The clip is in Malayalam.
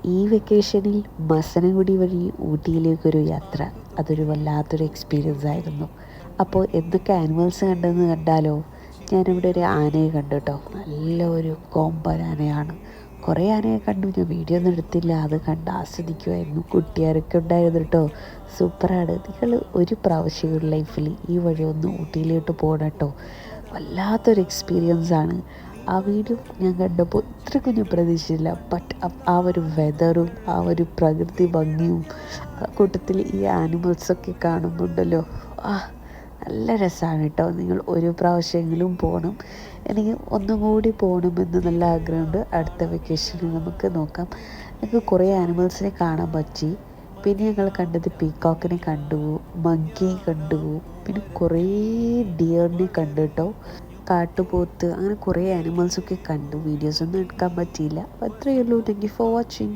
ഈ വെക്കേഷനിൽ മസനഗുഡി വഴി ഊട്ടിയിലേക്കൊരു യാത്ര, അതൊരു വല്ലാത്തൊരു എക്സ്പീരിയൻസ് ആയിരുന്നു. അപ്പോൾ എന്തൊക്കെ ആനിമൽസ് കണ്ടെന്ന് കണ്ടാലോ. ഞാനിവിടെ ഒരു ആനയെ കണ്ടു കേട്ടോ. നല്ല ഒരു കോമ്പൻ ആനയാണ്. കുറേ ആനയെ കണ്ടു, ഞാൻ വീഡിയോ ഒന്നും എടുത്തില്ല, അത് കണ്ട് ആസ്വദിക്കുമായിരുന്നു. കുട്ടിയാരൊക്കെ ഉണ്ടായിരുന്നു കേട്ടോ. സൂപ്പറാണ്. നിങ്ങൾ ഒരു പ്രാവശ്യം ലൈഫിൽ ഈ വഴി ഒന്ന് ഊട്ടിയിലോട്ട് പോകണം കേട്ടോ. വല്ലാത്തൊരു എക്സ്പീരിയൻസ് ആണ്. ആ വീഡിയോ ഞാൻ കണ്ടപ്പോൾ ഇത്രയ്ക്കും ഞാൻ പ്രതീക്ഷിച്ചില്ല. ബട്ട് ആ ഒരു വെതറും ആ ഒരു പ്രകൃതി ഭംഗിയും കൂട്ടത്തിൽ ഈ ആനിമൽസൊക്കെ കാണുമ്പോണ്ടല്ലോ, നല്ല രസമാണ് കേട്ടോ. നിങ്ങൾ ഒരു പ്രാവശ്യമെങ്കിലും പോകണം. എനിക്ക് ഒന്നും കൂടി പോകണമെന്ന് നല്ല ആഗ്രഹമുണ്ട്. അടുത്ത വെക്കേഷനിൽ നമുക്ക് നോക്കാം. എനിക്ക് കുറേ ആനിമൽസിനെ കാണാൻ പറ്റി. പിന്നെ ഞങ്ങൾ കണ്ടത് പീക്കോക്കിനെ കണ്ടു, മങ്കി കണ്ടു, പിന്നെ കുറേ ഡിയറിനെ കണ്ടു കേട്ടോ. കാട്ടുപോത്ത്, അങ്ങനെ കുറേ ആനിമൽസൊക്കെ കണ്ടു. വീഡിയോസൊന്നും എടുക്കാൻ പറ്റിയില്ല. അപ്പോൾ അത്രയേ ഉള്ളൂ. Thank you for watching.